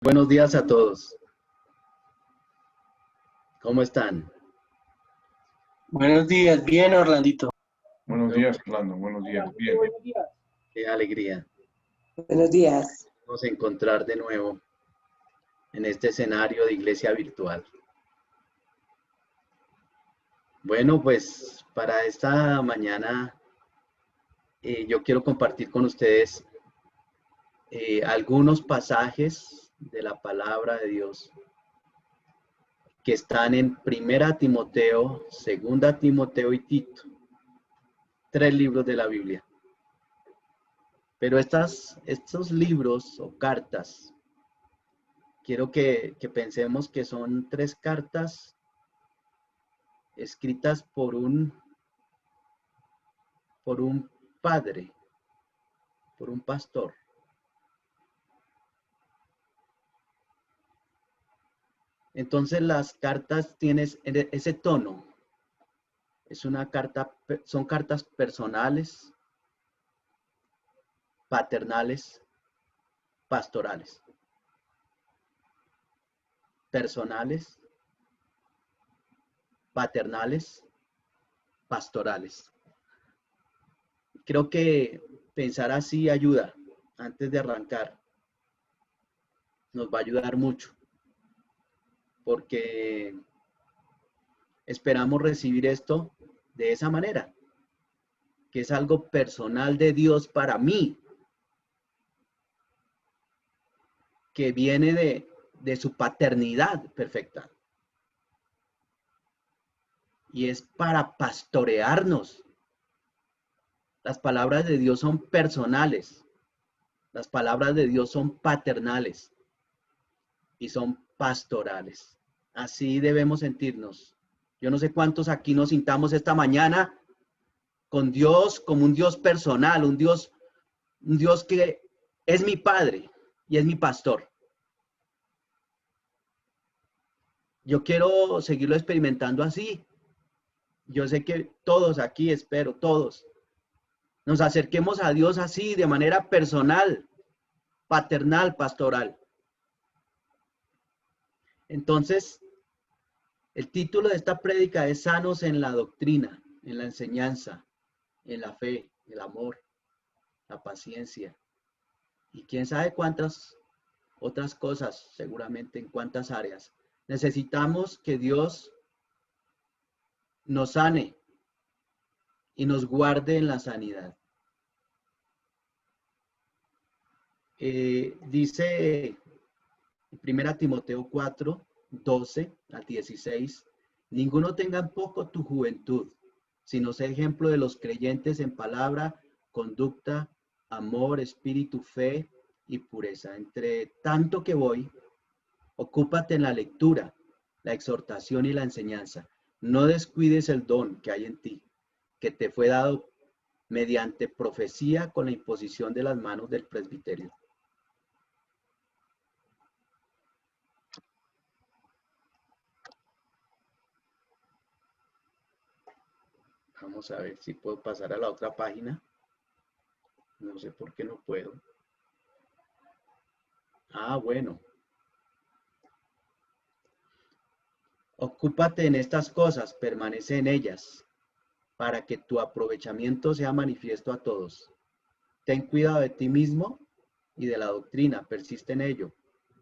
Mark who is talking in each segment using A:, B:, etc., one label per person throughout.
A: Buenos días a todos. ¿Cómo están?
B: Buenos días, bien, Orlandito.
C: Buenos
A: Bueno,
C: días, Orlando. Buenos días. Bien.
A: qué alegría
D: Buenos días.
A: nos encontrar de nuevo en este escenario de iglesia virtual. Bueno, pues para esta mañana yo quiero compartir con ustedes algunos pasajes de la palabra de Dios que están en Primera Timoteo, Segunda Timoteo y Tito, 3 libros de la Biblia. Pero estos libros o cartas, quiero que pensemos que son 3 cartas escritas por un padre, por un pastor. Entonces las cartas tienen ese tono. Son cartas personales, paternales, pastorales. Personales, paternales, pastorales. Creo que pensar así ayuda antes de arrancar. Nos va a ayudar mucho porque esperamos recibir esto de esa manera, que es algo personal de Dios para mí, que viene de su paternidad perfecta. Y es para pastorearnos. Las palabras de Dios son personales. Las palabras de Dios son paternales y son pastorales. Así debemos sentirnos. Yo no sé cuántos aquí nos sintamos esta mañana con Dios como un Dios personal, un Dios que es mi padre y es mi pastor. Yo quiero seguirlo experimentando así. Yo sé que todos aquí, espero, todos, nos acerquemos a Dios así, de manera personal, paternal, pastoral. Entonces, el título de esta prédica es Sanos en la doctrina, en la enseñanza, en la fe, el amor, la paciencia. Y quién sabe cuántas otras cosas, seguramente en cuántas áreas. Necesitamos que Dios nos sane y nos guarde en la sanidad. Dice en 1 Timoteo 4, 12 al 16, ninguno tenga en poco tu juventud, sino sé ejemplo de los creyentes en palabra, conducta, amor, espíritu, fe y pureza. Entre tanto que voy, ocúpate en la lectura, la exhortación y la enseñanza. No descuides el don que hay en ti, que te fue dado mediante profecía con la imposición de las manos del presbiterio. Vamos a ver si puedo pasar a la otra página. No sé por qué no puedo. Ah, bueno. Ocúpate en estas cosas, permanece en ellas, para que tu aprovechamiento sea manifiesto a todos. Ten cuidado de ti mismo y de la doctrina, persiste en ello,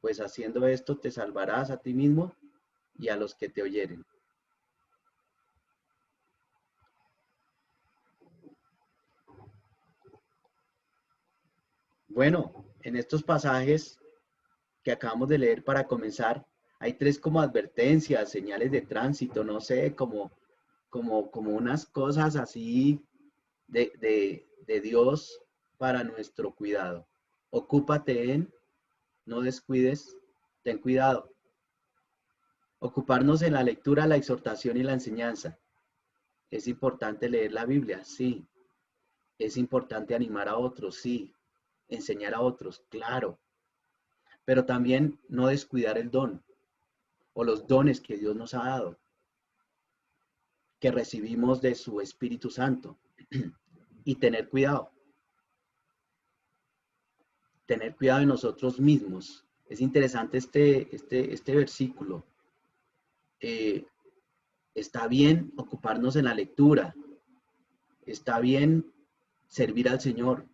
A: pues haciendo esto te salvarás a ti mismo y a los que te oyeren. Bueno, en estos pasajes que acabamos de leer para comenzar, hay 3 como advertencias, señales de tránsito, no sé, como unas cosas así de Dios para nuestro cuidado. Ocúpate en, no descuides, ten cuidado. Ocuparnos en la lectura, la exhortación y la enseñanza. Es importante leer la Biblia, sí. Es importante animar a otros, sí. Enseñar a otros, claro. Pero también no descuidar el don o los dones que Dios nos ha dado, que recibimos de su Espíritu Santo. Y tener cuidado de nosotros mismos, Es interesante este versículo. Está bien ocuparnos en la lectura, está bien servir al Señor,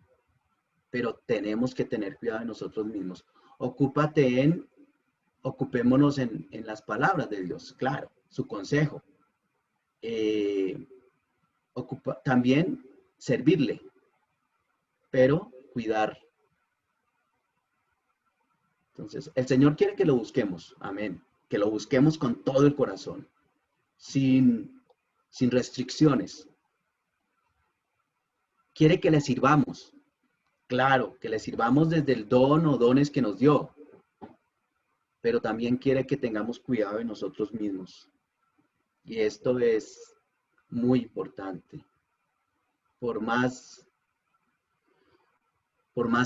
A: pero tenemos que tener cuidado de nosotros mismos. Ocupémonos en las palabras de Dios, claro, su consejo. También servirle, pero cuidar. Entonces, el Señor quiere que lo busquemos, amén, que lo busquemos con todo el corazón, sin restricciones. Quiere que le sirvamos, claro, que le sirvamos desde el don o dones que nos dio, pero también quiere que tengamos cuidado de nosotros mismos. Y esto es muy importante. Por más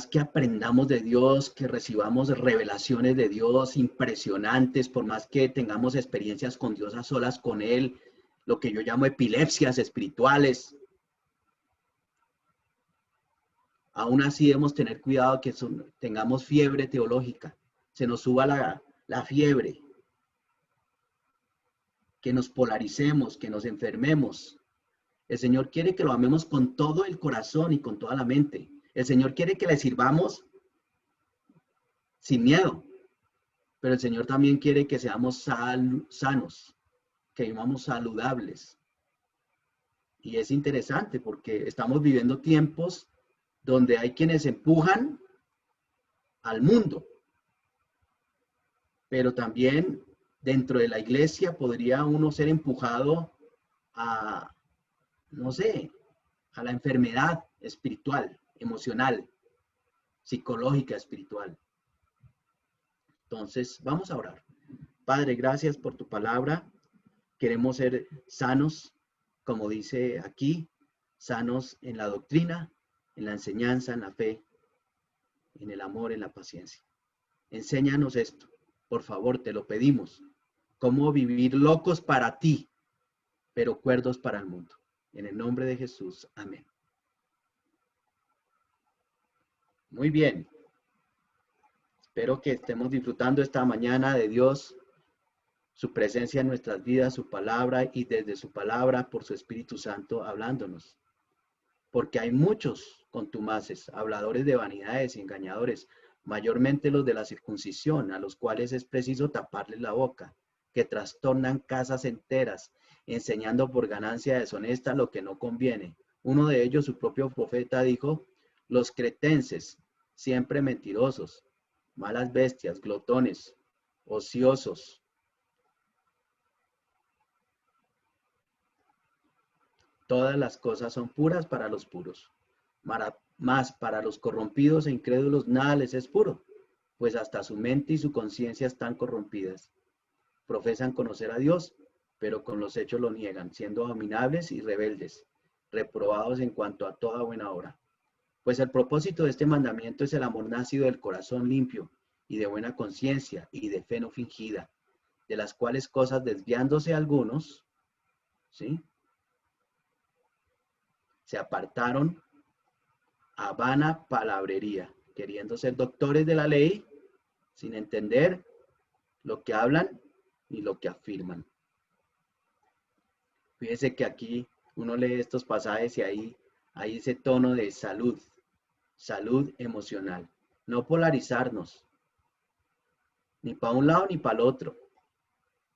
A: que aprendamos de Dios, que recibamos revelaciones de Dios impresionantes, por más que tengamos experiencias con Dios a solas con Él, lo que yo llamo epilepsias espirituales, aún así debemos tener cuidado que tengamos fiebre teológica, se nos suba la fiebre, que nos polaricemos, que nos enfermemos. El Señor quiere que lo amemos con todo el corazón y con toda la mente. El Señor quiere que le sirvamos sin miedo, pero el Señor también quiere que seamos sanos, que vivamos saludables. Y es interesante porque estamos viviendo tiempos donde hay quienes empujan al mundo, pero también dentro de la iglesia podría uno ser empujado a, no sé, a la enfermedad espiritual, emocional, psicológica, espiritual. Entonces, vamos a orar. Padre, gracias por tu palabra. Queremos ser sanos, como dice aquí, sanos en la doctrina, en la enseñanza, en la fe, en el amor, en la paciencia. Enséñanos esto, por favor, te lo pedimos. Cómo vivir locos para ti, pero cuerdos para el mundo. En el nombre de Jesús, amén. Muy bien. Espero que estemos disfrutando esta mañana de Dios, su presencia en nuestras vidas, su palabra y desde su palabra por su Espíritu Santo hablándonos. Porque hay muchos contumaces, habladores de vanidades y engañadores, mayormente los de la circuncisión, a los cuales es preciso taparles la boca, que trastornan casas enteras, enseñando por ganancia deshonesta lo que no conviene. Uno de ellos, su propio profeta, dijo: los cretenses, siempre mentirosos, malas bestias, glotones, ociosos. Todas las cosas son puras para los puros, mas para los corrompidos e incrédulos nada les es puro, pues hasta su mente y su conciencia están corrompidas. Profesan conocer a Dios, pero con los hechos lo niegan, siendo abominables y rebeldes, reprobados en cuanto a toda buena obra. Pues el propósito de este mandamiento es el amor nacido del corazón limpio y de buena conciencia y de fe no fingida, de las cuales cosas desviándose algunos, ¿sí?, se apartaron a vana palabrería, queriendo ser doctores de la ley, sin entender lo que hablan ni lo que afirman. Fíjese que aquí uno lee estos pasajes y hay ese tono de salud emocional. No polarizarnos, ni para un lado ni para el otro.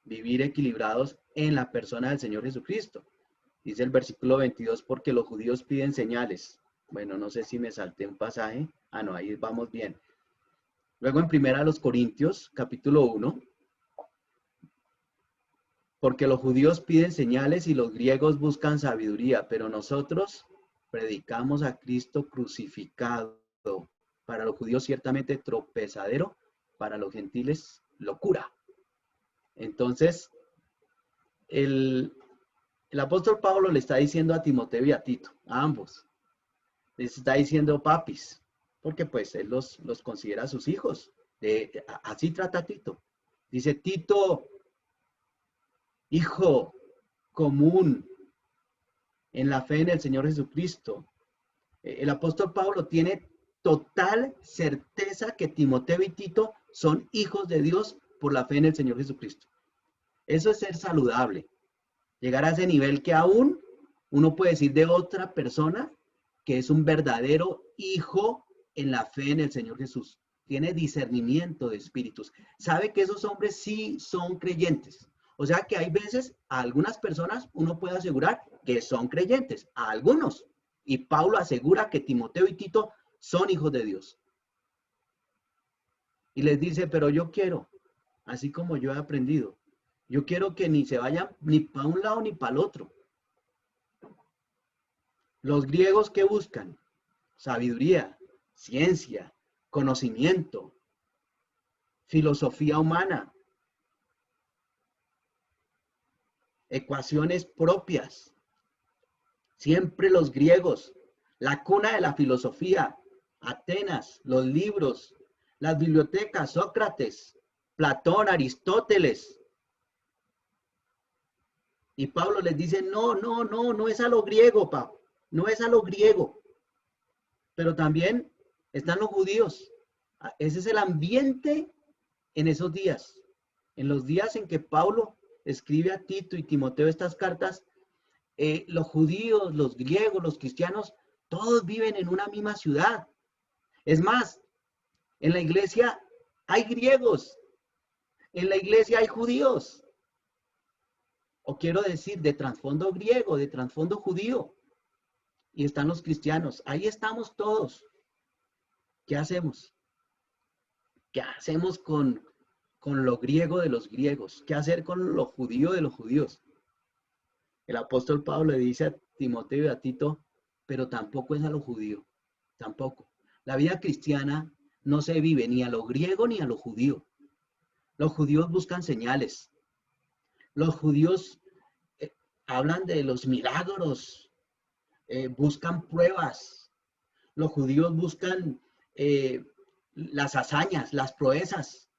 A: Vivir equilibrados en la persona del Señor Jesucristo. Dice el versículo 22, porque los judíos piden señales. Bueno, no sé si me salté un pasaje. Ah, no, ahí vamos bien. Luego en 1 Corintios, capítulo 1, porque los judíos piden señales y los griegos buscan sabiduría, pero nosotros predicamos a Cristo crucificado. Para los judíos ciertamente tropezadero, para los gentiles locura. Entonces, el apóstol Pablo le está diciendo a Timoteo y a Tito, a ambos, les está diciendo papis, porque pues él los considera sus hijos. Así trata a Tito. Dice: Tito, hijo común en la fe en el Señor Jesucristo. El apóstol Pablo tiene total certeza que Timoteo y Tito son hijos de Dios por la fe en el Señor Jesucristo. Eso es ser saludable. Llegar a ese nivel que aún uno puede decir de otra persona que es un verdadero hijo en la fe en el Señor Jesús. Tiene discernimiento de espíritus. Sabe que esos hombres sí son creyentes. O sea que hay veces a algunas personas uno puede asegurar que son creyentes, a algunos. Y Pablo asegura que Timoteo y Tito son hijos de Dios. Y les dice, pero yo quiero, así como yo he aprendido, yo quiero que ni se vayan ni para un lado ni para el otro. Los griegos, ¿qué buscan? Sabiduría, ciencia, conocimiento, filosofía humana, ecuaciones propias. Siempre los griegos, la cuna de la filosofía, Atenas, los libros, las bibliotecas, Sócrates, Platón, Aristóteles. Y Pablo les dice, no es a lo griego, Pablo, no es a lo griego. Pero también están los judíos. Ese es el ambiente en esos días. En los días en que Pablo escribe a Tito y Timoteo estas cartas, los judíos, los griegos, los cristianos, todos viven en una misma ciudad. Es más, en la iglesia hay griegos, en la iglesia hay judíos. O quiero decir, de trasfondo griego, de trasfondo judío. Y están los cristianos. Ahí estamos todos. ¿Qué hacemos? ¿Qué hacemos con lo griego de los griegos? ¿Qué hacer con lo judío de los judíos? El apóstol Pablo le dice a Timoteo y a Tito, pero tampoco es a lo judío. Tampoco. La vida cristiana no se vive ni a lo griego ni a lo judío. Los judíos buscan señales. Los judíos hablan de los milagros, buscan pruebas. Los judíos buscan las hazañas, las proezas.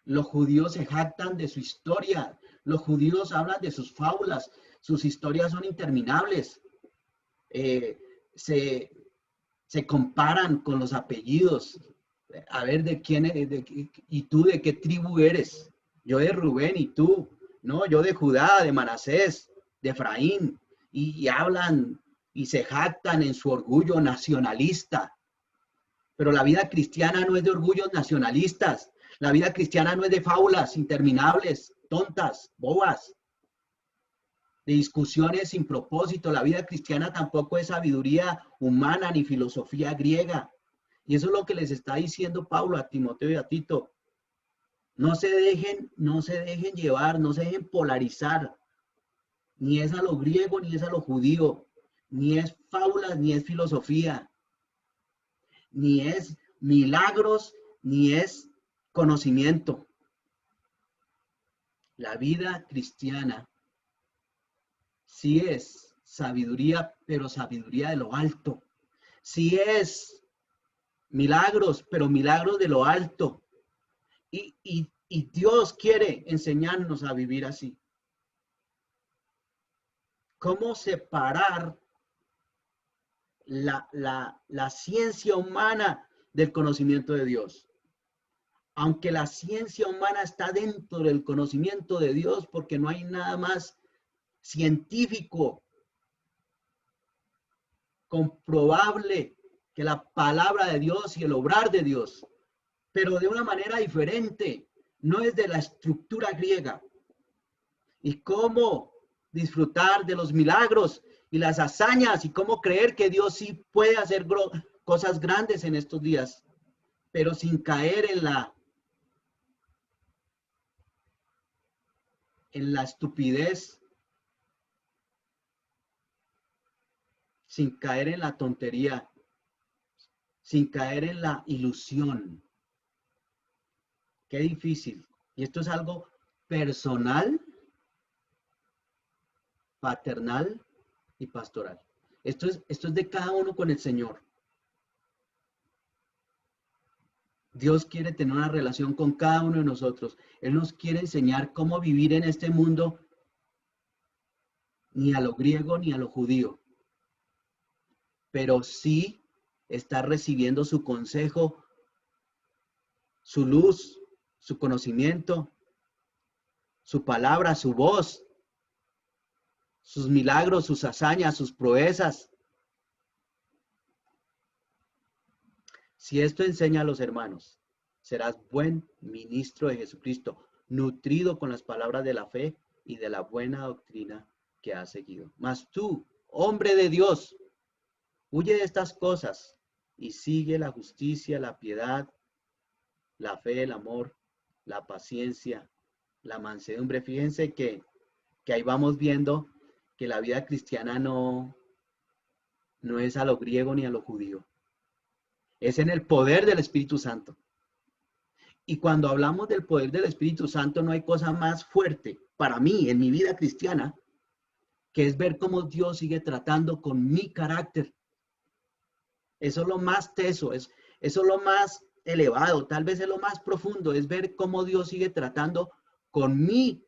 A: Los judíos se jactan de su historia. Los judíos hablan de sus fábulas. Sus historias son interminables. Se comparan con los apellidos. A ver, ¿de quién eres? ¿Y tú de qué tribu eres? Yo de Rubén, ¿y tú? No, yo de Judá, de Manasés, de Efraín. Y hablan y se jactan en su orgullo nacionalista. Pero la vida cristiana no es de orgullos nacionalistas. La vida cristiana no es de fábulas interminables, tontas, bobas, de discusiones sin propósito. La vida cristiana tampoco es sabiduría humana ni filosofía griega. Y eso es lo que les está diciendo Pablo a Timoteo y a Tito. No se dejen llevar, no se dejen polarizar. Ni es a lo griego, ni es a lo judío. Ni es fábulas, ni es filosofía. Ni es milagros, ni es conocimiento. La vida cristiana sí es sabiduría, pero sabiduría de lo alto. Sí es milagros, pero milagros de lo alto. Y Dios quiere enseñarnos a vivir así. ¿Cómo separar la ciencia humana del conocimiento de Dios? Aunque la ciencia humana está dentro del conocimiento de Dios, porque no hay nada más científico comprobable que la palabra de Dios y el obrar de Dios, pero de una manera diferente, no es de la estructura griega. Y cómo disfrutar de los milagros y las hazañas y cómo creer que Dios sí puede hacer cosas grandes en estos días, pero sin caer en la estupidez, sin caer en la tontería, sin caer en la ilusión. Qué difícil. Y esto es algo personal, paternal y pastoral. Esto es de cada uno con el Señor. Dios quiere tener una relación con cada uno de nosotros. Él nos quiere enseñar cómo vivir en este mundo, ni a lo griego ni a lo judío, pero sí Estás recibiendo su consejo, su luz, su conocimiento, su palabra, su voz, sus milagros, sus hazañas, sus proezas. Si esto enseña a los hermanos, serás buen ministro de Jesucristo, nutrido con las palabras de la fe y de la buena doctrina que has seguido. Mas tú, hombre de Dios, huye de estas cosas y sigue la justicia, la piedad, la fe, el amor, la paciencia, la mansedumbre. Fíjense que ahí vamos viendo que la vida cristiana no es a lo griego ni a lo judío. Es en el poder del Espíritu Santo. Y cuando hablamos del poder del Espíritu Santo, no hay cosa más fuerte para mí en mi vida cristiana que es ver cómo Dios sigue tratando con mi carácter. Eso es lo más teso, eso es lo más elevado, tal vez es lo más profundo, es ver cómo Dios sigue tratando conmigo,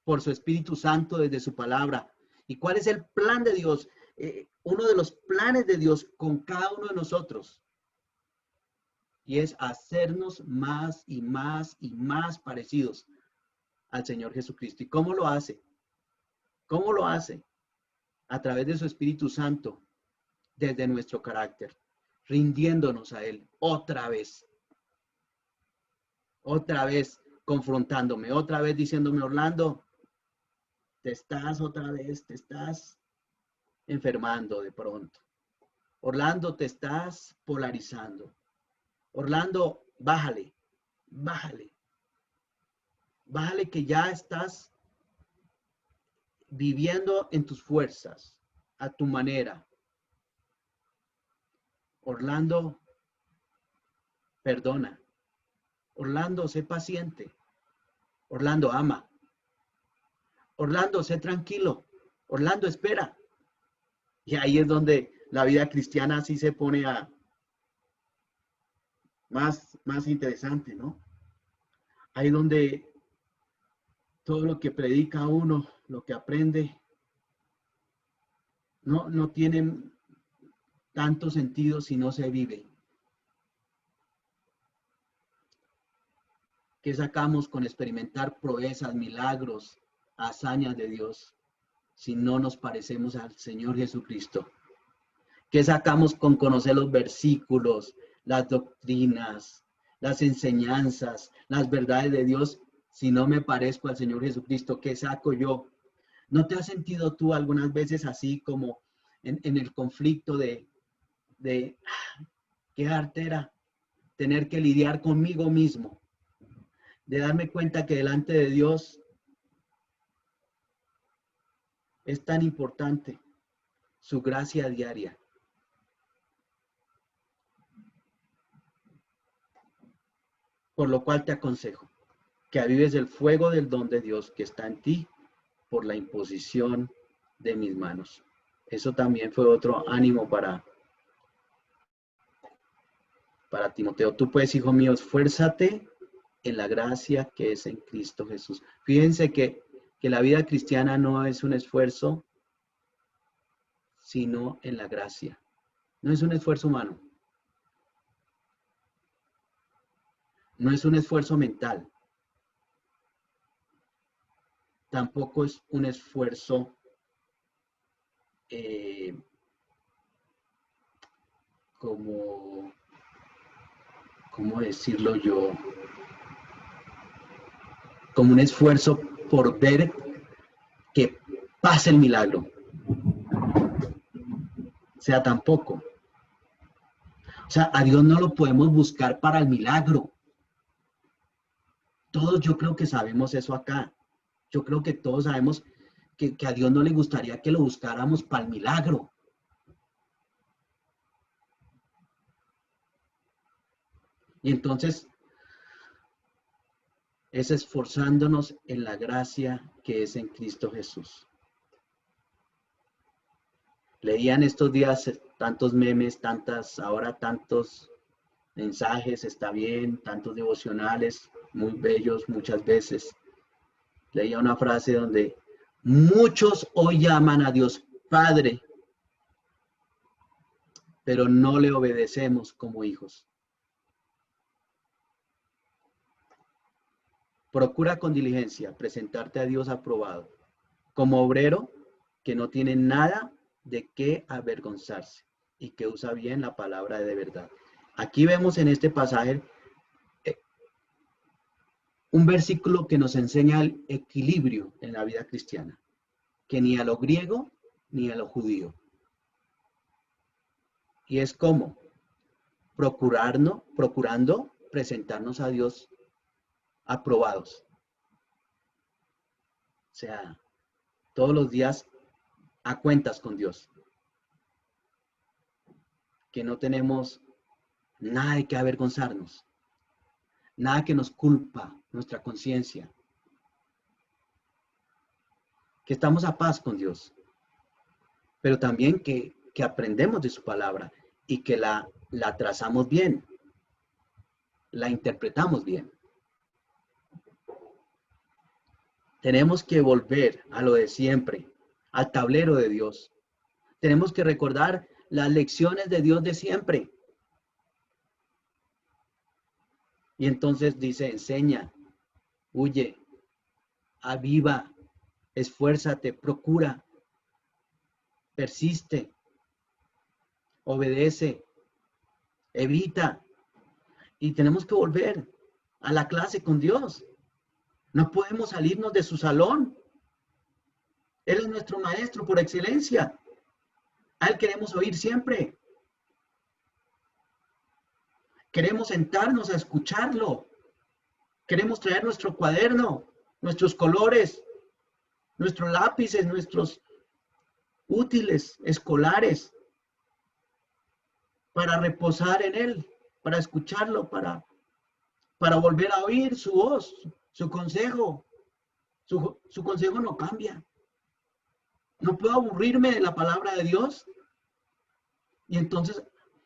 A: por su Espíritu Santo desde su palabra. ¿Y cuál es el plan de Dios? Uno de los planes de Dios con cada uno de nosotros. Y es hacernos más y más y más parecidos al Señor Jesucristo. ¿Y cómo lo hace? ¿Cómo lo hace? A través de su Espíritu Santo, desde nuestro carácter, rindiéndonos a Él otra vez confrontándome, otra vez diciéndome, Orlando, te estás enfermando de pronto. Orlando, te estás polarizando. Orlando, bájale que ya estás viviendo en tus fuerzas, a tu manera. Orlando, perdona. Orlando, sé paciente. Orlando, ama. Orlando, sé tranquilo. Orlando, espera. Y ahí es donde la vida cristiana sí se pone a más interesante, ¿no? Ahí donde todo lo que predica uno, lo que aprende, no tiene tanto sentido si no se vive. ¿Qué sacamos con experimentar proezas, milagros, hazañas de Dios si no nos parecemos al Señor Jesucristo? ¿Qué sacamos con conocer los versículos, las doctrinas, las enseñanzas, las verdades de Dios si no me parezco al Señor Jesucristo? ¿Qué saco yo? ¿No te has sentido tú algunas veces así como en el conflicto de qué artera tener que lidiar conmigo mismo? De darme cuenta que delante de Dios es tan importante su gracia diaria. Por lo cual te aconsejo que avives el fuego del don de Dios que está en ti por la imposición de mis manos. Eso también fue otro ánimo para Timoteo. Tú pues, hijo mío, esfuérzate en la gracia que es en Cristo Jesús. Fíjense que la vida cristiana no es un esfuerzo, sino en la gracia. No es un esfuerzo humano. No es un esfuerzo mental. Tampoco es un esfuerzo ¿cómo decirlo yo? Como un esfuerzo por ver que pase el milagro. O sea, tampoco. O sea, a Dios no lo podemos buscar para el milagro. Todos yo creo que sabemos eso acá. Yo creo que todos sabemos que a Dios no le gustaría que lo buscáramos para el milagro. Y entonces es esforzándonos en la gracia que es en Cristo Jesús. Leían estos días tantos memes, ahora tantos mensajes, está bien, tantos devocionales, muy bellos muchas veces. Leía una frase donde muchos hoy llaman a Dios Padre, pero no le obedecemos como hijos. Procura con diligencia presentarte a Dios aprobado, como obrero que no tiene nada de qué avergonzarse y que usa bien la palabra de verdad. Aquí vemos en este pasaje un versículo que nos enseña el equilibrio en la vida cristiana, que ni a lo griego ni a lo judío. Y es como procurando presentarnos a Dios aprobados. O sea, todos los días a cuentas con Dios. Que no tenemos nada de que avergonzarnos. Nada que nos culpa nuestra conciencia. Que estamos a paz con Dios. Pero también que aprendemos de su palabra y que la trazamos bien. La interpretamos bien. Tenemos que volver a lo de siempre, al tablero de Dios. Tenemos que recordar las lecciones de Dios de siempre. Y entonces dice, enseña, huye, aviva, esfuérzate, procura, persiste, obedece, evita. Y tenemos que volver a la clase con Dios. No podemos salirnos de su salón. Él es nuestro maestro por excelencia. A él queremos oír siempre. Queremos sentarnos a escucharlo. Queremos traer nuestro cuaderno, nuestros colores, nuestros lápices, nuestros útiles escolares para reposar en él, para escucharlo, para volver a oír su voz, su consejo. Su consejo no cambia. No puedo aburrirme de la palabra de Dios y entonces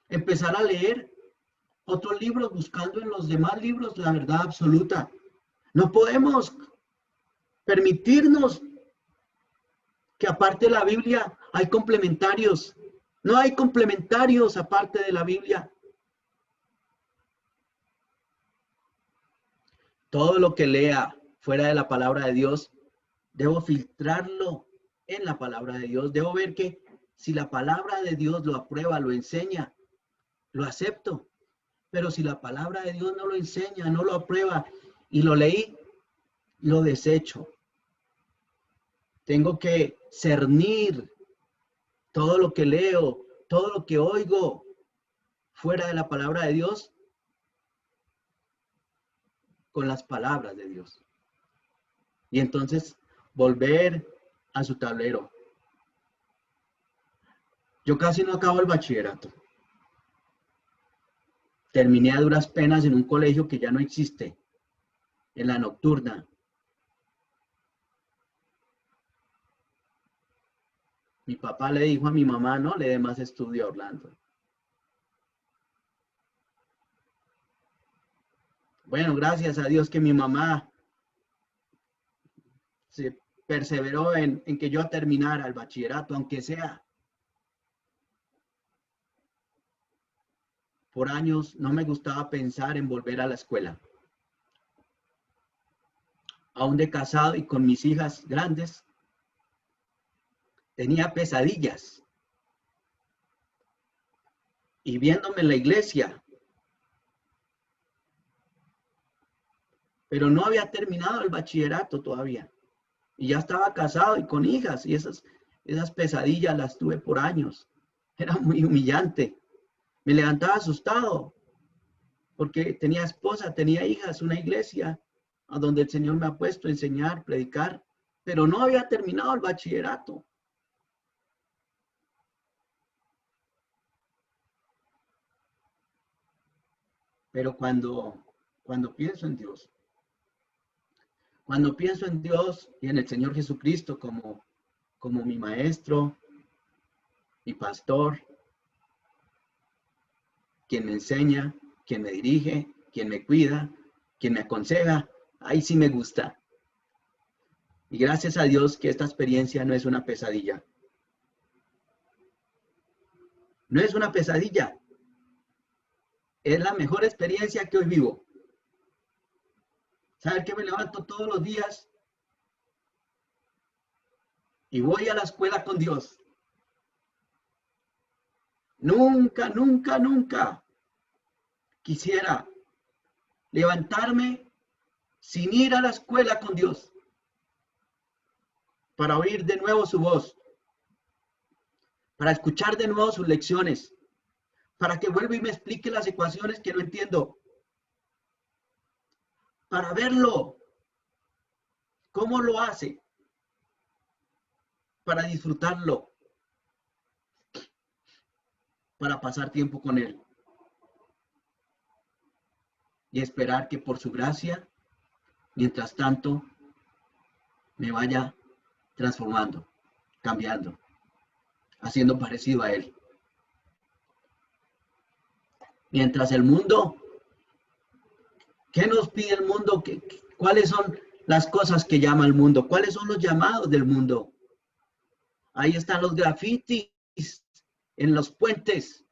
A: empezar a leer otros libros buscando en los demás libros la verdad absoluta. No podemos permitirnos que aparte de la Biblia hay complementarios. No hay complementarios aparte de la Biblia. Todo lo que lea fuera de la palabra de Dios, debo filtrarlo en la palabra de Dios. Debo ver que si la palabra de Dios lo aprueba, lo enseña, lo acepto. Pero si la palabra de Dios no lo enseña, no lo aprueba y lo leí, lo desecho. Tengo que cernir todo lo que leo, todo lo que oigo fuera de la palabra de Dios con las palabras de Dios. Y entonces volver a su tablero. Yo casi no acabo el bachillerato. Terminé a duras penas en un colegio que ya no existe, en la nocturna. Mi papá le dijo a mi mamá, no le dé más estudio a Orlando. Bueno, gracias a Dios que mi mamá se perseveró en que yo terminara el bachillerato, aunque sea. Por años no me gustaba pensar en volver a la escuela. Aún de casado y con mis hijas grandes, tenía pesadillas. Y viéndome en la iglesia, pero no había terminado el bachillerato todavía. Y ya estaba casado y con hijas, y esas pesadillas las tuve por años. Era muy humillante. Me levantaba asustado, porque tenía esposa, tenía hijas, una iglesia, a donde el Señor me ha puesto a enseñar, predicar, pero no había terminado el bachillerato. Pero cuando pienso en Dios, cuando pienso en Dios y en el Señor Jesucristo como mi maestro, mi pastor, quien me enseña, quien me dirige, quien me cuida, quien me aconseja, ahí sí me gusta. Y gracias a Dios que esta experiencia no es una pesadilla. No es una pesadilla. Es la mejor experiencia que hoy vivo. Saber que me levanto todos los días y voy a la escuela con Dios. Nunca, nunca, nunca quisiera levantarme sin ir a la escuela con Dios para oír de nuevo su voz, para escuchar de nuevo sus lecciones, para que vuelva y me explique las ecuaciones que no entiendo, para verlo, cómo lo hace, para disfrutarlo, para pasar tiempo con Él y esperar que por su gracia, mientras tanto, me vaya transformando, cambiando, haciendo parecido a Él. Mientras el mundo, ¿qué nos pide el mundo? ¿Cuáles son las cosas que llama el mundo? ¿Cuáles son los llamados del mundo? Ahí están los grafitis en los puentes.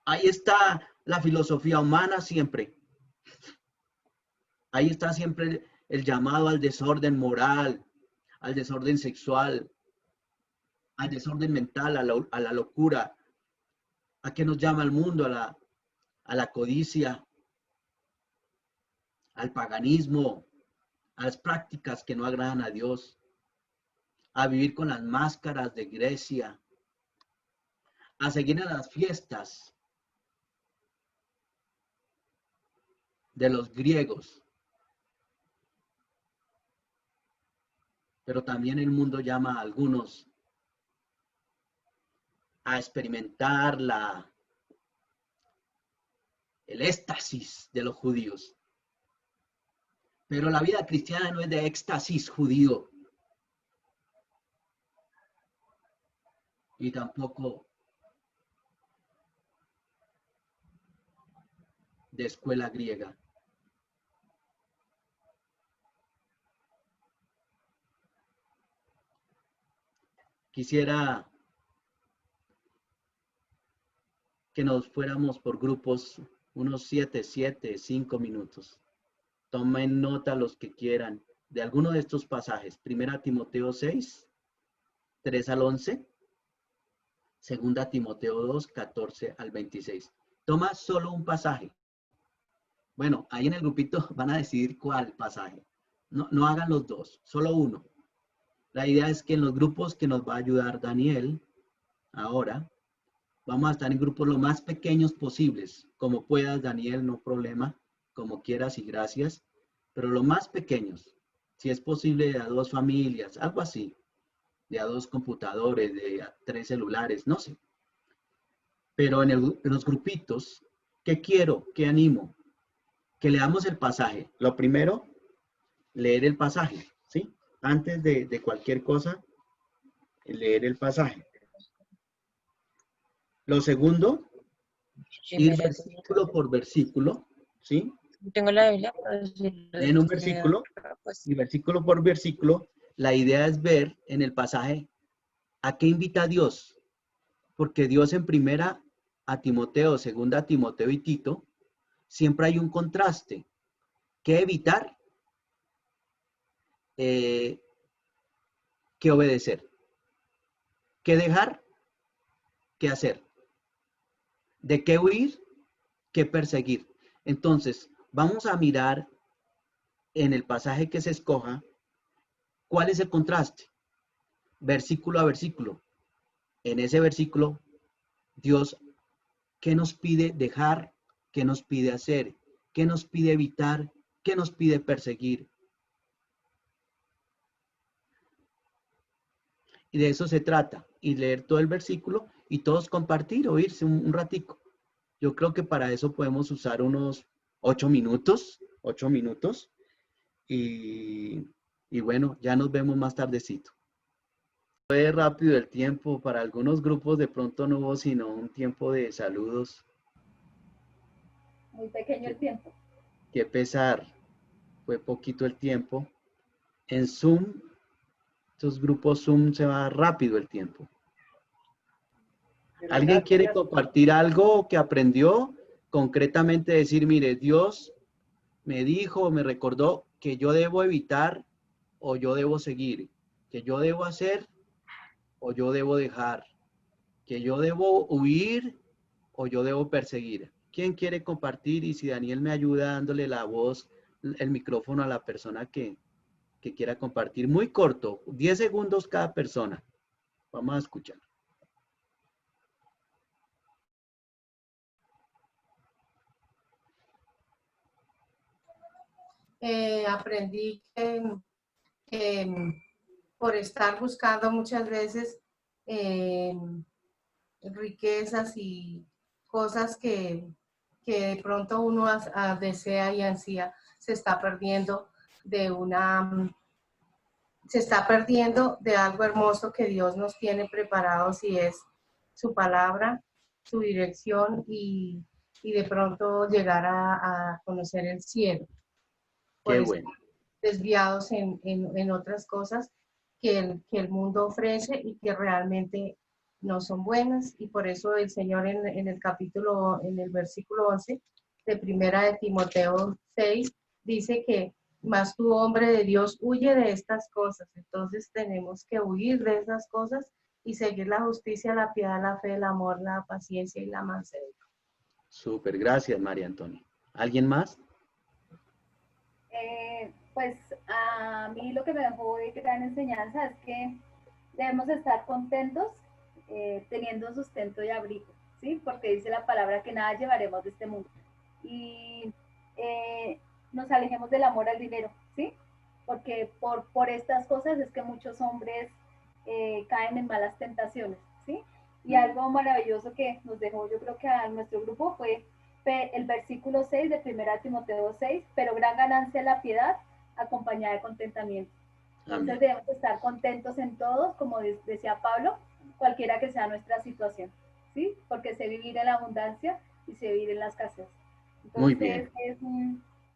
A: Ahí está la filosofía humana siempre. Ahí está siempre el llamado al desorden moral, al desorden sexual, al desorden mental, a la locura. ¿A qué nos llama el mundo? A la codicia, al paganismo, a las prácticas que no agradan a Dios, a vivir con las máscaras de Grecia, a seguir en las fiestas de los griegos. Pero también el mundo llama a algunos a experimentar el éxtasis de los judíos. Pero la vida cristiana no es de éxtasis judío. Y tampoco de escuela griega. Quisiera que nos fuéramos por grupos, unos 5 minutos. Tomen nota los que quieran de alguno de estos pasajes. 1 Timoteo 6, 3 al 11. 2 Timoteo 2, 14 al 26. Toma solo un pasaje. Bueno, ahí en el grupito van a decidir cuál pasaje. No hagan los dos, solo uno. La idea es que en los grupos que nos va a ayudar Daniel, ahora, vamos a estar en grupos lo más pequeños posibles. Como puedas, Daniel, no problema. Como quieras y gracias. Pero lo más pequeños. Si es posible, de a 2 familias, algo así. De a 2 computadores, de a 3 celulares, no sé. Pero en los grupitos, ¿qué quiero? ¿Qué animo? Que leamos el pasaje. Lo primero, leer el pasaje, ¿sí? Antes de cualquier cosa, leer el pasaje. Lo segundo, ir versículo por versículo, ¿sí?
E: Tengo la Biblia, pero si
A: En un versículo,
E: pues,
A: y versículo por versículo, la idea es ver en el pasaje a qué invita a Dios. Porque Dios en primera a Timoteo, segunda a Timoteo y Tito, siempre hay un contraste. ¿Qué evitar? ¿Qué obedecer? ¿Qué dejar? ¿Qué hacer? ¿De qué huir? ¿Qué perseguir? Entonces, vamos a mirar en el pasaje que se escoja, ¿cuál es el contraste? Versículo a versículo. En ese versículo, Dios, ¿qué nos pide dejar? ¿Qué nos pide hacer? ¿Qué nos pide evitar? ¿Qué nos pide perseguir? Y de eso se trata, y leer todo el versículo y todos compartir, oírse un ratico. Yo creo que para eso podemos usar unos 8 minutos, y bueno, ya nos vemos más tardecito. Fue rápido el tiempo, para algunos grupos de pronto no hubo sino un tiempo de saludos.
F: Muy pequeño el tiempo.
A: Qué pesar, fue poquito el tiempo. En Zoom, estos grupos Zoom se va rápido el tiempo. ¿Alguien quiere compartir algo que aprendió? Concretamente decir, mire, Dios me dijo, me recordó que yo debo evitar o yo debo seguir, que yo debo hacer o yo debo dejar, que yo debo huir o yo debo perseguir. ¿Quién quiere compartir? Y si Daniel me ayuda dándole la voz, el micrófono a la persona que quiera compartir. Muy corto, 10 segundos cada persona. Vamos a escuchar.
G: Aprendí que por estar buscando muchas veces riquezas y cosas que de pronto uno desea y ansía, se está perdiendo de algo hermoso que Dios nos tiene preparados y es su palabra, su dirección y de pronto llegar a conocer el cielo. Por
A: Qué
G: estar
A: bueno.
G: desviados en otras cosas que el mundo ofrece y que realmente no son buenas, y por eso el Señor en el versículo 11 de Primera de Timoteo 6 dice que más tú, hombre de Dios, huye de estas cosas. Entonces tenemos que huir de esas cosas y seguir la justicia, la piedad, la fe, el amor, la paciencia y la mansedumbre.
A: Súper, gracias María Antonia. ¿Alguien más?
F: Pues a mí lo que me dejó de gran enseñanza es que debemos estar contentos teniendo sustento y abrigo, ¿sí? Porque dice la palabra que nada llevaremos de este mundo. Y nos alejemos del amor al dinero, ¿sí? Porque por estas cosas es que muchos hombres caen en malas tentaciones, ¿sí? Y algo maravilloso que nos dejó, yo creo que a nuestro grupo fue el versículo 6 de 1 Timoteo 6, pero gran ganancia la piedad acompañada de contentamiento. Entonces
A: Amén.
F: debemos estar contentos en todos, como decía Pablo, cualquiera que sea nuestra situación, ¿sí? Porque sé vivir en la abundancia y sé vivir en la escasez.
A: Muy bien.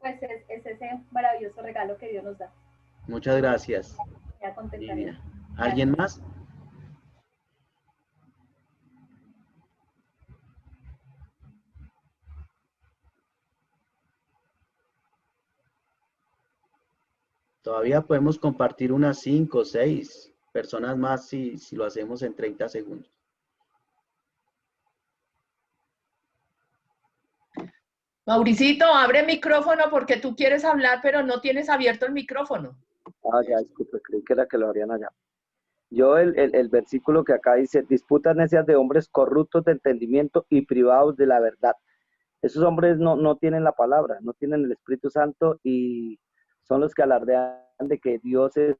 F: Entonces, es ese maravilloso regalo que Dios nos da.
A: Muchas gracias,
F: Ya contentamiento.
A: Livia. ¿Alguien más? Todavía podemos compartir unas 5 o 6 personas más si lo hacemos en 30 segundos.
H: Mauricito, abre el micrófono porque tú quieres hablar, pero no tienes abierto el micrófono.
I: Ah, ya, disculpe, creí que era que lo harían allá. Yo el versículo que acá dice, disputas necias de hombres corruptos de entendimiento y privados de la verdad. Esos hombres no tienen la palabra, no tienen el Espíritu Santo y son los que alardean de que Dios es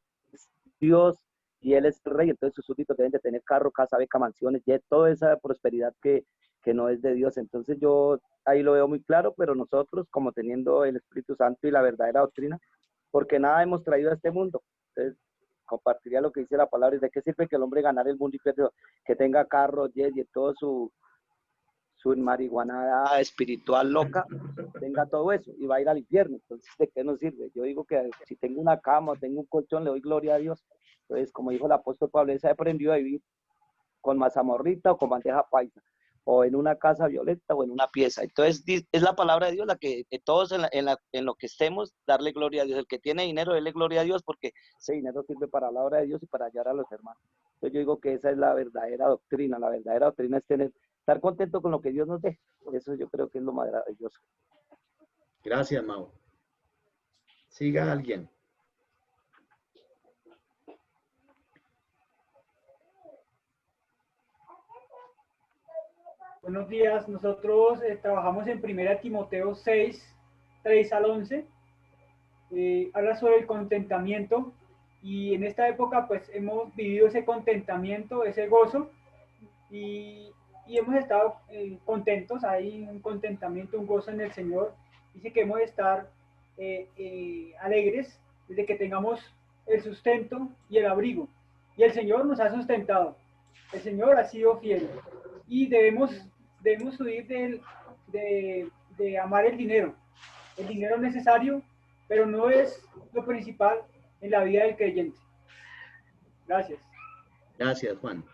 I: Dios y Él es el Rey, entonces sus súbditos deben de tener carro, casa, beca, mansiones, jet, toda esa prosperidad que no es de Dios. Entonces yo ahí lo veo muy claro, pero nosotros como teniendo el Espíritu Santo y la verdadera doctrina, porque nada hemos traído a este mundo. Entonces compartiría lo que dice la palabra, ¿de qué sirve que el hombre ganar el mundo y que tenga carro, jet y todo su marihuana espiritual loca, tenga todo eso y va a ir al infierno? Entonces, ¿de qué nos sirve? Yo digo que si tengo una cama o tengo un colchón, le doy gloria a Dios. Entonces, como dijo el apóstol Pablo, él se ha aprendido a vivir con mazamorrita o con bandeja paisa, o en una casa violeta o en una pieza. Entonces, es la palabra de Dios la que todos en lo que estemos, darle gloria a Dios. El que tiene dinero, dele gloria a Dios, porque ese dinero sirve para la obra de Dios y para hallar a los hermanos. Entonces, yo digo que esa es la verdadera doctrina. La verdadera doctrina es estar contento con lo que Dios nos dé. Eso yo creo que es lo maravilloso.
A: Gracias, Mau. Siga alguien.
J: Buenos días, nosotros trabajamos en 1 Timoteo 6, 3 al 11. Habla sobre el contentamiento y en esta época pues hemos vivido ese contentamiento, ese gozo y hemos estado contentos, hay un contentamiento, un gozo en el Señor. Dice que hemos de estar alegres desde que tengamos el sustento y el abrigo. Y el Señor nos ha sustentado, el Señor ha sido fiel y debemos huir de amar el dinero. El dinero es necesario, pero no es lo principal en la vida del creyente. Gracias.
A: Gracias, Juan.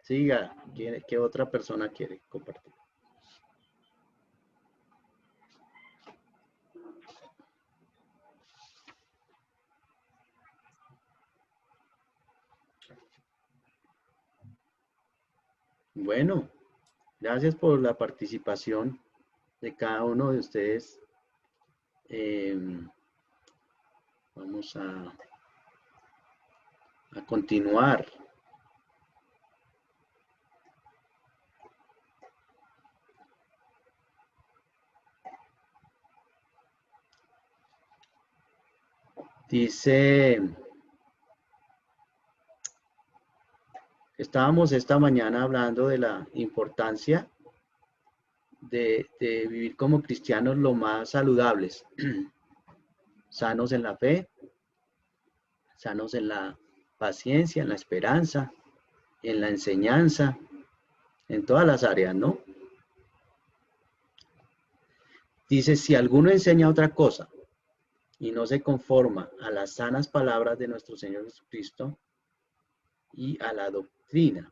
A: Siga. ¿Qué otra persona quiere compartir? Bueno, gracias por la participación de cada uno de ustedes. Vamos a continuar. Dice, estábamos esta mañana hablando de la importancia de vivir como cristianos lo más saludables, sanos en la fe, sanos en la paciencia, en la esperanza, en la enseñanza, en todas las áreas, ¿no? Dice, si alguno enseña otra cosa y no se conforma a las sanas palabras de nuestro Señor Jesucristo y a la doctrina.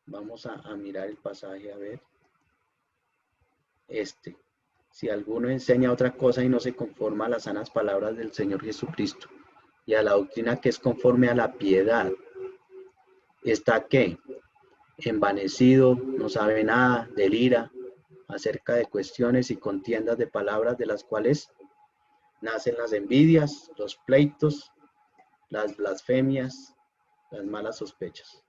A: Vamos a mirar el pasaje, a ver. Si alguno enseña otra cosa y no se conforma a las sanas palabras del Señor Jesucristo y a la doctrina que es conforme a la piedad, ¿está qué? Envanecido, no sabe nada, delira acerca de cuestiones y contiendas de palabras de las cuales nacen las envidias, los pleitos, las blasfemias, las malas sospechas.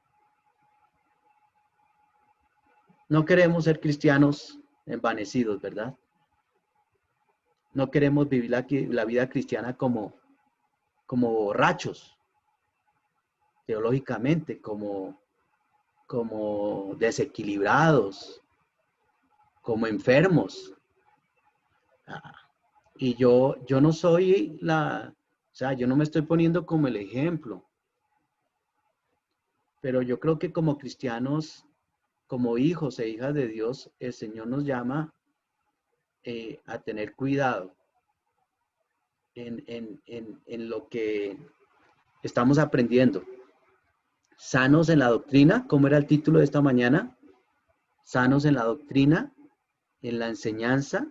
A: No queremos ser cristianos envanecidos, ¿verdad? No queremos vivir la vida cristiana como borrachos, teológicamente, como desequilibrados, como enfermos. Y yo no soy yo no me estoy poniendo como el ejemplo. Pero yo creo que como cristianos, como hijos e hijas de Dios, el Señor nos llama a tener cuidado en lo que estamos aprendiendo. Sanos en la doctrina, ¿cómo era el título de esta mañana? Sanos en la doctrina, en la enseñanza,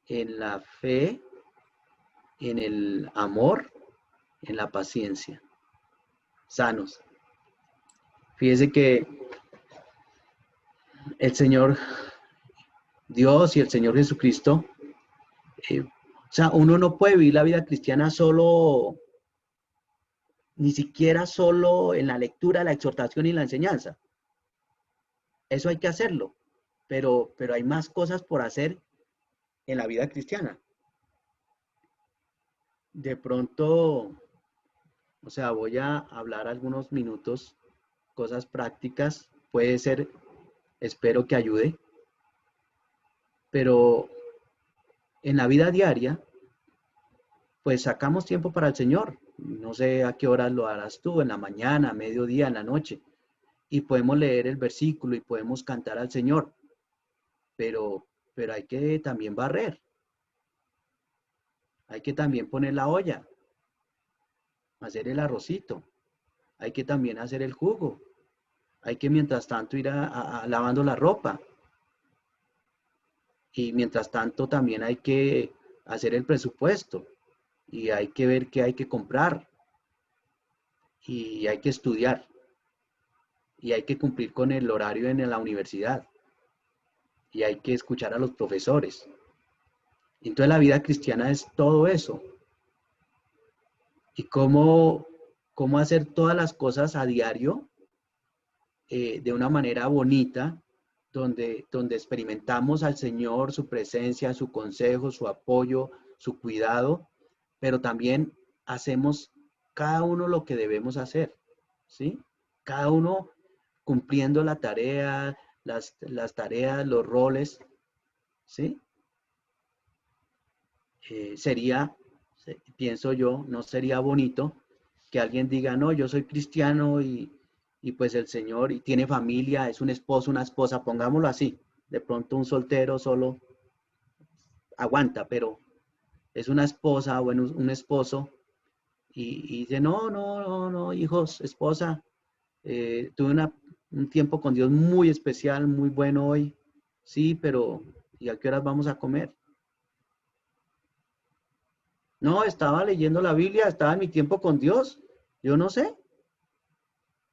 A: en la fe, en el amor, en la paciencia. Sanos. Fíjese que el Señor Dios y el Señor Jesucristo, uno no puede vivir la vida cristiana solo, ni siquiera solo en la lectura, la exhortación y la enseñanza. Eso hay que hacerlo, pero hay más cosas por hacer en la vida cristiana. De pronto, voy a hablar algunos minutos, cosas prácticas, puede ser, espero que ayude, pero en la vida diaria, pues sacamos tiempo para el Señor. No sé a qué horas lo harás tú, en la mañana, mediodía, en la noche. Y podemos leer el versículo y podemos cantar al Señor. Pero hay que también barrer. Hay que también poner la olla. Hacer el arrocito. Hay que también hacer el jugo. Hay que mientras tanto ir lavando la ropa. Y mientras tanto también hay que hacer el presupuesto. Y hay que ver qué hay que comprar. Y hay que estudiar. Y hay que cumplir con el horario en la universidad. Y hay que escuchar a los profesores. Entonces la vida cristiana es todo eso. Y cómo hacer todas las cosas a diario de una manera bonita, donde experimentamos al Señor, su presencia, su consejo, su apoyo, su cuidado, pero también hacemos cada uno lo que debemos hacer, ¿sí? Cada uno cumpliendo la tarea, las tareas, los roles, ¿sí? Pienso yo, no sería bonito que alguien diga, no, yo soy cristiano y pues el Señor, y tiene familia, es un esposo, una esposa, pongámoslo así. De pronto un soltero solo aguanta, pero es una esposa o un esposo y dice, no, hijos, esposa, tuve un tiempo con Dios muy especial, muy bueno hoy. Sí, pero ¿y a qué horas vamos a comer? No, estaba leyendo la Biblia, estaba en mi tiempo con Dios. Yo no sé.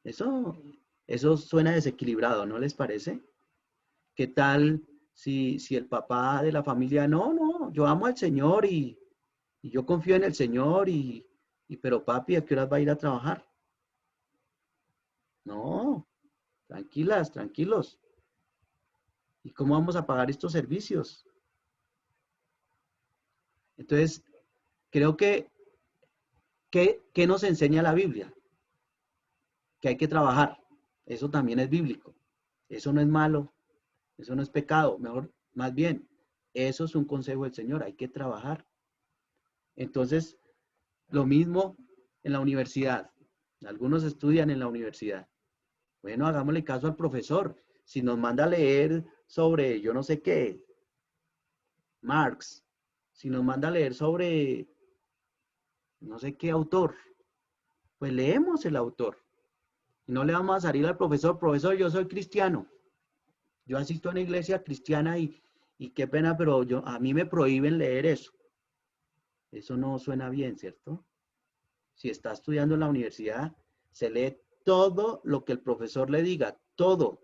A: Eso suena desequilibrado, ¿no les parece? ¿Qué tal si el papá de la familia, no, yo amo al Señor y yo confío en el Señor pero papi, ¿a qué horas va a ir a trabajar? No, tranquilas, tranquilos. ¿Y cómo vamos a pagar estos servicios? Entonces, creo que, ¿qué nos enseña la Biblia? Que hay que trabajar. Eso también es bíblico. Eso no es malo. Eso no es pecado. Mejor, más bien, eso es un consejo del Señor. Hay que trabajar. Entonces, lo mismo en la universidad. Algunos estudian en la universidad. Bueno, hagámosle caso al profesor. Si nos manda a leer sobre, yo no sé qué, Marx, si nos manda a leer sobre, no sé qué autor, pues leemos el autor. Y no le vamos a salir al profesor, yo soy cristiano. Yo asisto a una iglesia cristiana y qué pena, pero a mí me prohíben leer eso. Eso no suena bien, ¿cierto? Si está estudiando en la universidad, se lee todo lo que el profesor le diga, todo.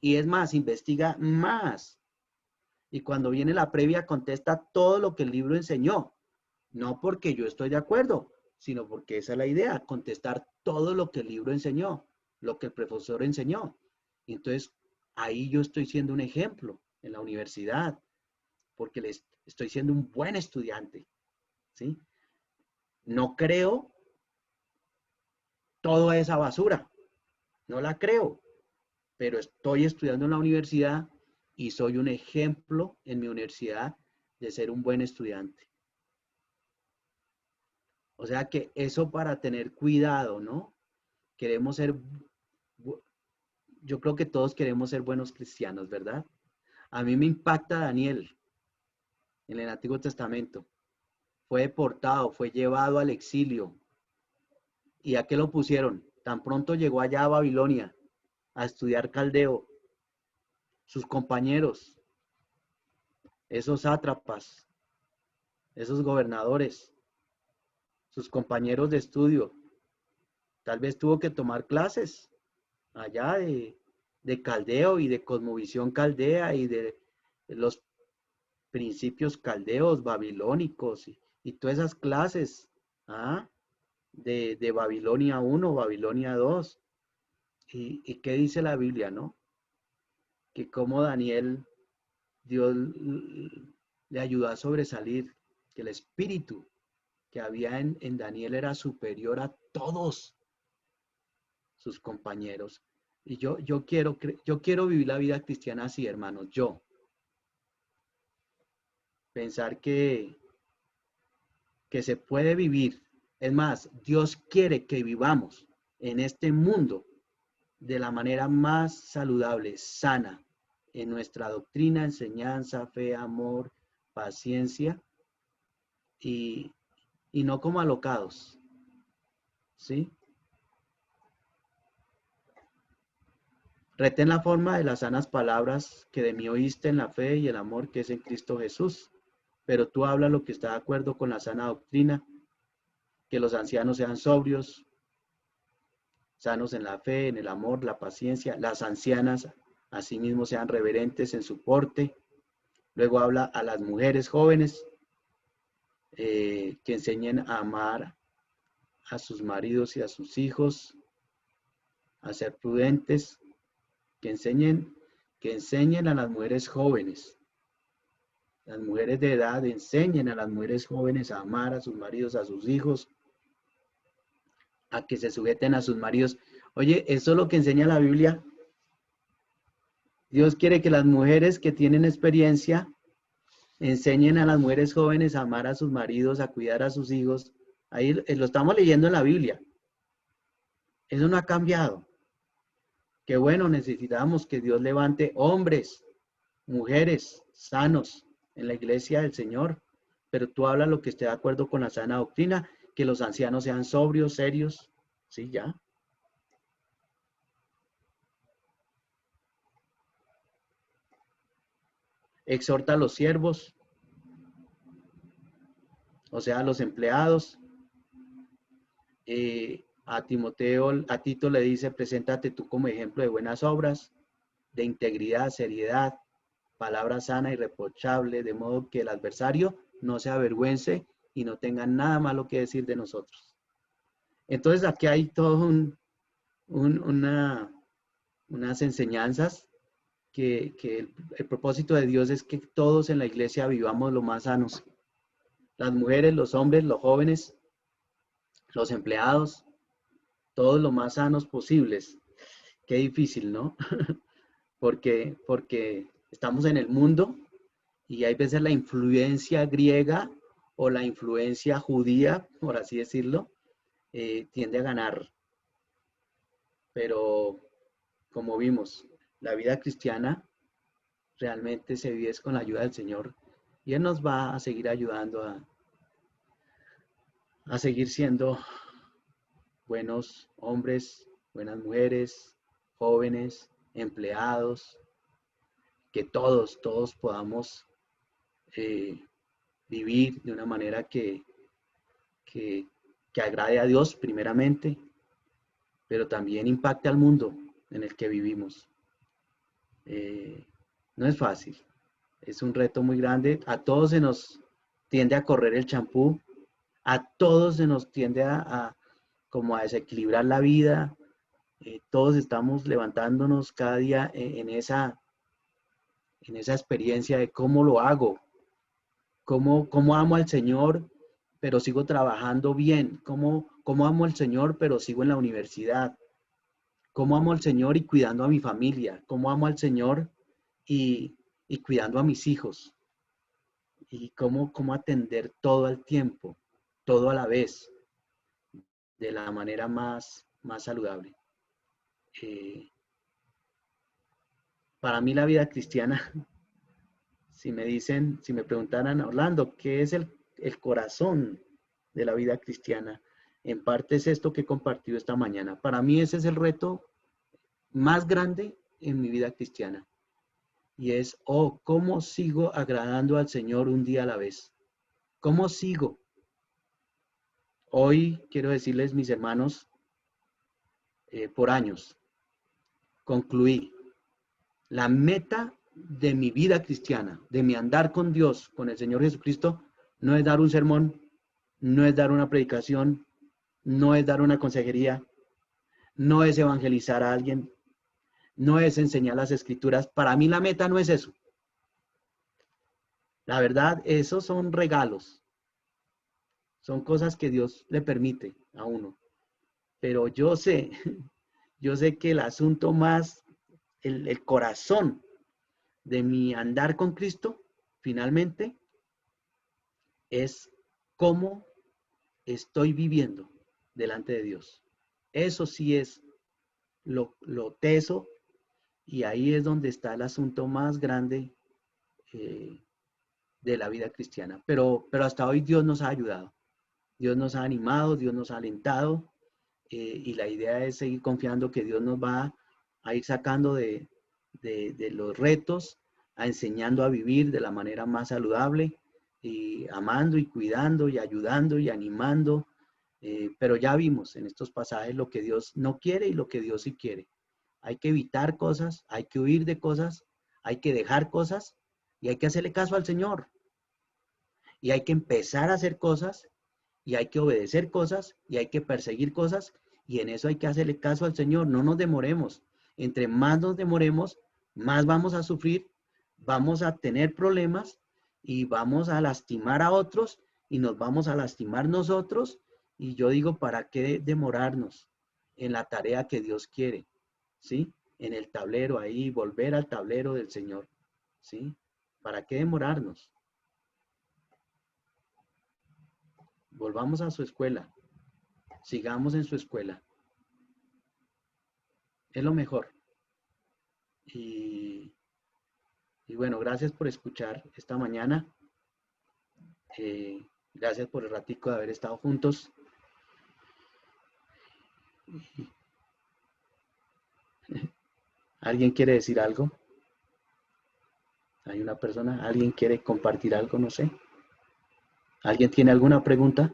A: Y es más, investiga más. Y cuando viene la previa, contesta todo lo que el libro enseñó. No porque yo estoy de acuerdo, sino porque esa es la idea, contestar todo lo que el libro enseñó, lo que el profesor enseñó. Y entonces, ahí yo estoy siendo un ejemplo en la universidad, porque les estoy siendo un buen estudiante, ¿sí? No creo toda esa basura, no la creo, pero estoy estudiando en la universidad y soy un ejemplo en mi universidad de ser un buen estudiante. O sea que eso para tener cuidado, ¿no? Queremos ser, yo creo que todos queremos ser buenos cristianos, ¿verdad? A mí me impacta Daniel en el Antiguo Testamento. Fue deportado, fue llevado al exilio. ¿Y a qué lo pusieron? Tan pronto llegó allá a Babilonia a estudiar caldeo. Sus compañeros, esos sátrapas, esos gobernadores, sus compañeros de estudio, tal vez tuvo que tomar clases allá de caldeo y de cosmovisión caldea y de los principios caldeos, babilónicos y todas esas clases de Babilonia 1, Babilonia 2. ¿Y qué dice la Biblia, no? Que como Daniel, Dios le ayudó a sobresalir, que el espíritu que había en Daniel era superior a todos sus compañeros. Y yo quiero vivir la vida cristiana así, hermanos, yo. Pensar que se puede vivir. Es más, Dios quiere que vivamos en este mundo de la manera más saludable, sana, en nuestra doctrina, enseñanza, fe, amor, paciencia y no como alocados. ¿Sí? Retén la forma de las sanas palabras que de mí oíste en la fe y el amor que es en Cristo Jesús. Pero tú habla lo que está de acuerdo con la sana doctrina, que los ancianos sean sobrios, sanos en la fe, en el amor, la paciencia. Las ancianas asimismo sean reverentes en su porte. Luego habla a las mujeres jóvenes que enseñen a amar a sus maridos y a sus hijos, a ser prudentes, que enseñen a las mujeres jóvenes. Las mujeres de edad enseñen a las mujeres jóvenes a amar a sus maridos, a sus hijos, a que se sujeten a sus maridos. Oye, eso es lo que enseña la Biblia. Dios quiere que las mujeres que tienen experiencia enseñen a las mujeres jóvenes a amar a sus maridos, a cuidar a sus hijos. Ahí lo estamos leyendo en la Biblia. Eso no ha cambiado. Qué bueno, necesitamos que Dios levante hombres, mujeres sanos en la iglesia del Señor. Pero tú hablas lo que esté de acuerdo con la sana doctrina, que los ancianos sean sobrios, serios, ¿sí? Ya. Exhorta a los siervos, o sea, a los empleados. A Timoteo, a Tito le dice, preséntate tú como ejemplo de buenas obras, de integridad, seriedad, palabra sana y reprochable, de modo que el adversario no se avergüence y no tenga nada malo que decir de nosotros. Entonces aquí hay todo unas enseñanzas que el propósito de Dios es que todos en la iglesia vivamos lo más sanos. Las mujeres, los hombres, los jóvenes, los empleados, todos lo más sanos posibles. Qué difícil, ¿no? porque estamos en el mundo y hay veces la influencia griega o la influencia judía, por así decirlo, tiende a ganar. Pero como vimos, la vida cristiana realmente se vive con la ayuda del Señor y Él nos va a seguir ayudando a seguir siendo buenos hombres, buenas mujeres, jóvenes, empleados, que todos podamos vivir de una manera que agrade a Dios primeramente, pero también impacte al mundo en el que vivimos. No es fácil, es un reto muy grande. A todos se nos tiende a correr el champú, a todos se nos tiende como a desequilibrar la vida. Todos estamos levantándonos cada día en esa experiencia de cómo lo hago, cómo amo al Señor, pero sigo trabajando bien, cómo amo al Señor, pero sigo en la universidad, cómo amo al Señor y cuidando a mi familia, cómo amo al Señor y cuidando a mis hijos, y cómo atender todo al tiempo, todo a la vez, de la manera más saludable. Para mí la vida cristiana, si me preguntaran, Orlando, ¿qué es el corazón de la vida cristiana? En parte es esto que he compartido esta mañana. Para mí ese es el reto más grande en mi vida cristiana. Y es, ¿cómo sigo agradando al Señor un día a la vez? ¿Cómo sigo? Hoy quiero decirles, mis hermanos, por años, concluí. La meta de mi vida cristiana, de mi andar con Dios, con el Señor Jesucristo, no es dar un sermón, no es dar una predicación, no es dar una consejería, no es evangelizar a alguien, no es enseñar las escrituras. Para mí la meta no es eso. La verdad, esos son regalos. Son cosas que Dios le permite a uno. Pero yo sé que el asunto más, el corazón de mi andar con Cristo, finalmente, es cómo estoy viviendo delante de Dios. Eso sí es lo teso, y ahí es donde está el asunto más grande de la vida cristiana. Pero hasta hoy Dios nos ha ayudado. Dios nos ha animado, Dios nos ha alentado, y la idea es seguir confiando que Dios nos va a ir sacando de los retos, enseñando a vivir de la manera más saludable, y amando y cuidando y ayudando y animando. Pero ya vimos en estos pasajes lo que Dios no quiere y lo que Dios sí quiere. Hay que evitar cosas, hay que huir de cosas, hay que dejar cosas y hay que hacerle caso al Señor. Y hay que empezar a hacer cosas y hay que obedecer cosas y hay que perseguir cosas, y en eso hay que hacerle caso al Señor. No nos demoremos. Entre más nos demoremos, más vamos a sufrir, vamos a tener problemas y vamos a lastimar a otros y nos vamos a lastimar nosotros. Y yo digo, ¿para qué demorarnos en la tarea que Dios quiere? ¿Sí? En el tablero ahí, volver al tablero del Señor. ¿Sí? ¿Para qué demorarnos? Volvamos a su escuela. Sigamos en su escuela. Es lo mejor. Y bueno, gracias por escuchar esta mañana. Gracias por el ratico de haber estado juntos. ¿Alguien quiere decir algo? ¿Hay una persona? ¿Alguien quiere compartir algo? No sé. ¿Alguien tiene alguna pregunta?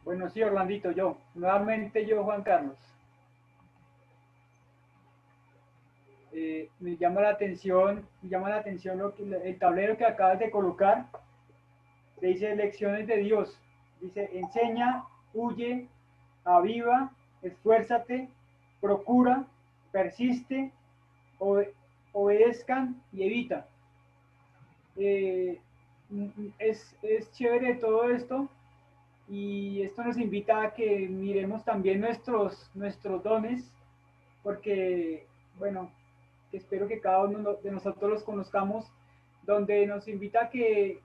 J: Bueno, sí, Orlandito, nuevamente yo, Juan Carlos. Me llama la atención el tablero que acabas de colocar. Dice lecciones de Dios. Dice, enseña, huye, aviva, esfuérzate, procura, persiste, obedezcan y evita. Es chévere todo esto, y esto nos invita a que miremos también nuestros dones, porque, bueno, espero que cada uno de nosotros los conozcamos, donde nos invita a que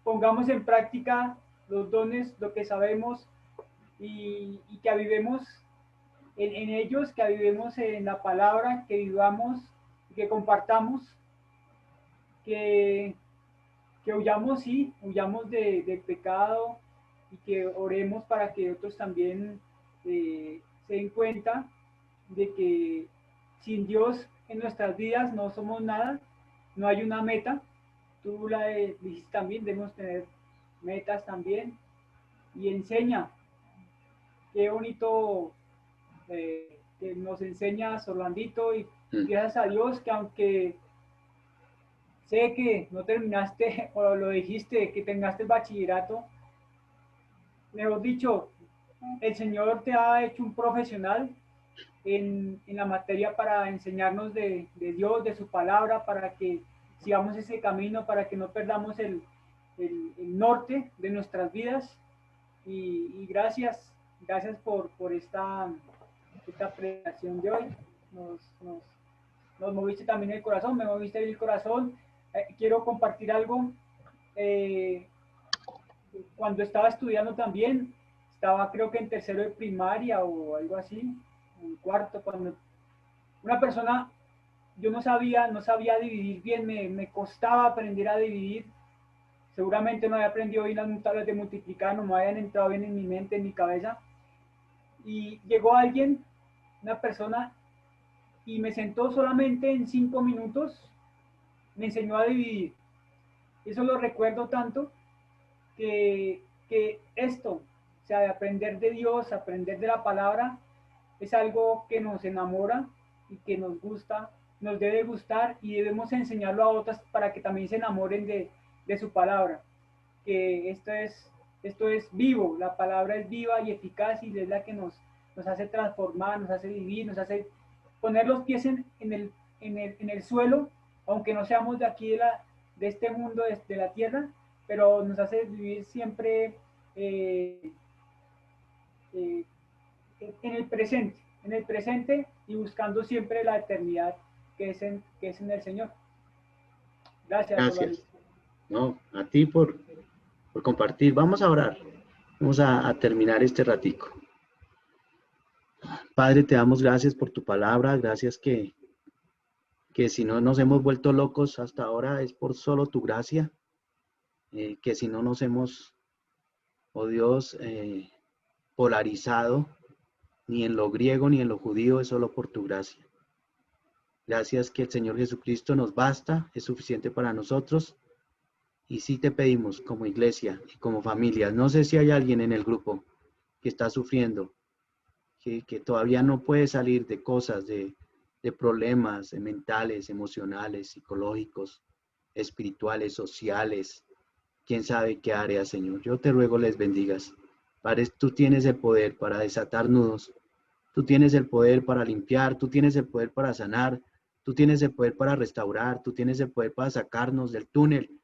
J: pongamos en práctica los dones, lo que sabemos, y que avivemos en ellos, que avivemos en la palabra, que vivamos, que compartamos, que huyamos, sí, huyamos del pecado, y que oremos para que otros también se den cuenta de que sin Dios en nuestras vidas no somos nada, no hay una meta. Tú la dijiste también, debemos tener metas también. Y enseña, qué bonito que nos enseñas, Orlandito, y gracias a Dios que aunque sé que no terminaste, o lo dijiste, que terminaste el bachillerato, mejor dicho, el Señor te ha hecho un profesional en la materia para enseñarnos de Dios, de su palabra, para que sigamos ese camino, para que no perdamos el norte de nuestras vidas. Y gracias por esta predicación de hoy. Nos moviste también el corazón, me moviste el corazón. Quiero compartir algo. Cuando estaba estudiando también, estaba creo que en tercero de primaria o algo así, en cuarto, cuando una persona, yo no sabía dividir bien, me costaba aprender a dividir. Seguramente no había aprendido bien las tablas de multiplicar, no me habían entrado bien en mi mente, en mi cabeza. Y llegó alguien, una persona, y me sentó solamente en 5 minutos, me enseñó a dividir. Eso lo recuerdo tanto, que esto, o sea, de aprender de Dios, aprender de la palabra, es algo que nos enamora y que nos gusta, nos debe gustar, y debemos enseñarlo a otras para que también se enamoren de su palabra. Que esto es vivo, la palabra es viva y eficaz, y es la que nos hace transformar, nos hace vivir, nos hace poner los pies en el suelo, aunque no seamos de aquí de este mundo, de la tierra, pero nos hace vivir siempre en el presente y buscando siempre la eternidad que es en el Señor.
A: Gracias. No, a ti por compartir. Vamos a orar. Vamos a terminar este ratico. Padre, te damos gracias por tu palabra. Gracias que si no nos hemos vuelto locos hasta ahora es por solo tu gracia. Que si no nos hemos, oh Dios, polarizado ni en lo griego ni en lo judío, es solo por tu gracia. Gracias que el Señor Jesucristo nos basta, es suficiente para nosotros. Y sí te pedimos como iglesia y como familia, no sé si hay alguien en el grupo que está sufriendo, que todavía no puede salir de cosas, de problemas mentales, emocionales, psicológicos, espirituales, sociales, quién sabe qué área, Señor. Yo te ruego les bendigas. Padre, tú tienes el poder para desatar nudos, tú tienes el poder para limpiar, tú tienes el poder para sanar, tú tienes el poder para restaurar, tú tienes el poder para sacarnos del túnel,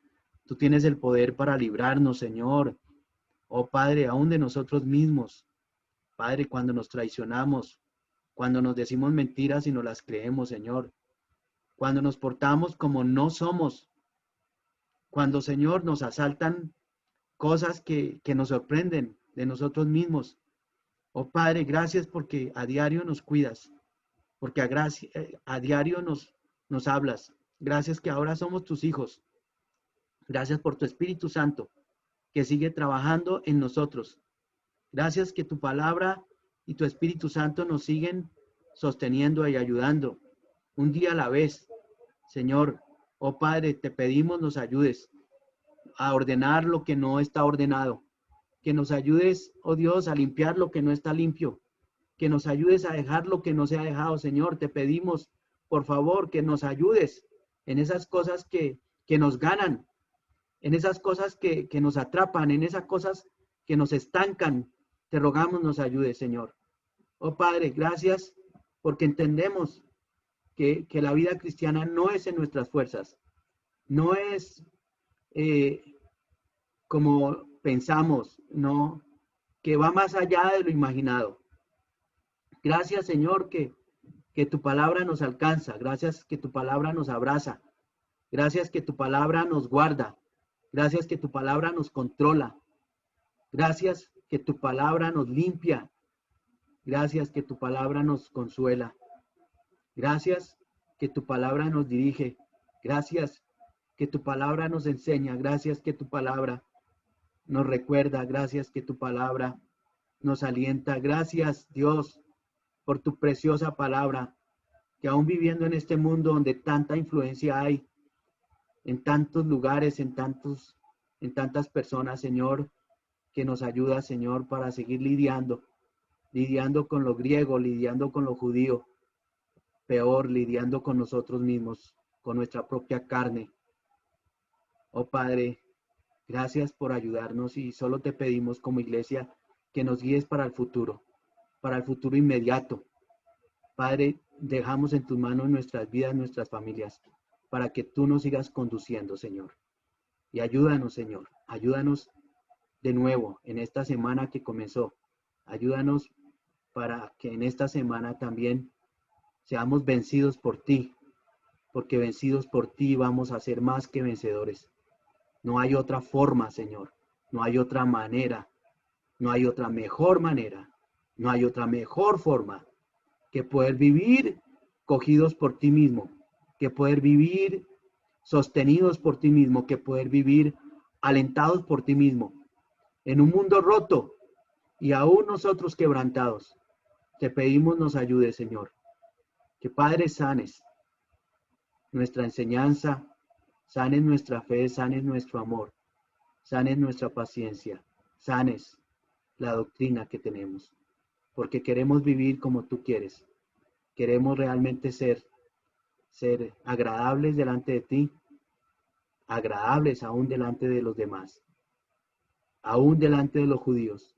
A: tú tienes el poder para librarnos, Señor. Oh Padre, aún de nosotros mismos. Padre, cuando nos traicionamos, cuando nos decimos mentiras y no las creemos, Señor. Cuando nos portamos como no somos. Cuando, Señor, nos asaltan cosas que nos sorprenden de nosotros mismos. Oh Padre, gracias porque a diario nos cuidas, porque a diario nos hablas, Gracias que ahora somos tus hijos. Gracias por tu Espíritu Santo que sigue trabajando en nosotros. Gracias que tu palabra y tu Espíritu Santo nos siguen sosteniendo y ayudando un día a la vez. Señor, oh Padre, te pedimos nos ayudes a ordenar lo que no está ordenado, que nos ayudes, oh Dios, a limpiar lo que no está limpio, que nos ayudes a dejar lo que no se ha dejado. Señor, te pedimos, por favor, que nos ayudes en esas cosas que nos ganan, en esas cosas que nos atrapan, en esas cosas que nos estancan. Te rogamos nos ayudes, Señor. Oh Padre, gracias porque entendemos que la vida cristiana no es en nuestras fuerzas, no es como pensamos, no, que va más allá de lo imaginado. Gracias, Señor, que tu palabra nos alcanza. Gracias que tu palabra nos abraza. Gracias que tu palabra nos guarda. Gracias que tu palabra nos controla. Gracias que tu palabra nos limpia. Gracias que tu palabra nos consuela. Gracias que tu palabra nos dirige. Gracias que tu palabra nos enseña. Gracias que tu palabra nos recuerda. Gracias que tu palabra nos alienta. Gracias, Dios, por tu preciosa palabra, que aún viviendo en este mundo donde tanta influencia hay, en tantos lugares, en tantas personas, Señor, que nos ayuda, Señor, para seguir lidiando con lo griego, lidiando con lo judío, peor, lidiando con nosotros mismos, con nuestra propia carne. Oh Padre, gracias por ayudarnos y solo te pedimos como iglesia que nos guíes para el futuro inmediato. Padre, dejamos en tus manos nuestras vidas, nuestras familias, para que tú nos sigas conduciendo, Señor. Y ayúdanos, Señor, ayúdanos de nuevo en esta semana que comenzó. Ayúdanos para que en esta semana también seamos vencidos por ti, porque vencidos por ti vamos a ser más que vencedores. No hay otra forma, Señor, no hay otra manera, no hay otra mejor manera, no hay otra mejor forma que poder vivir cogidos por ti mismo, que poder vivir sostenidos por ti mismo, que poder vivir alentados por ti mismo. En un mundo roto y aún nosotros quebrantados, te pedimos nos ayudes, Señor. Que Padre sanes nuestra enseñanza, sanes nuestra fe, sanes nuestro amor, sanes nuestra paciencia, sanes la doctrina que tenemos, porque queremos vivir como tú quieres. Queremos realmente ser agradables delante de ti, agradables aún delante de los demás, aún delante de los judíos,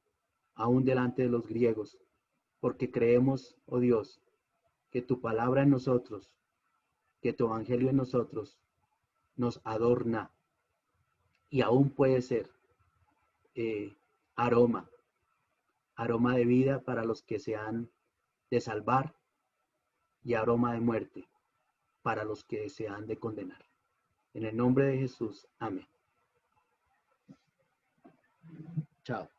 A: aún delante de los griegos, porque creemos, oh Dios, que tu palabra en nosotros, que tu evangelio en nosotros nos adorna y aún puede ser aroma de vida para los que se han de salvar y aroma de muerte para los que se han de condenar. En el nombre de Jesús, amén. Chao.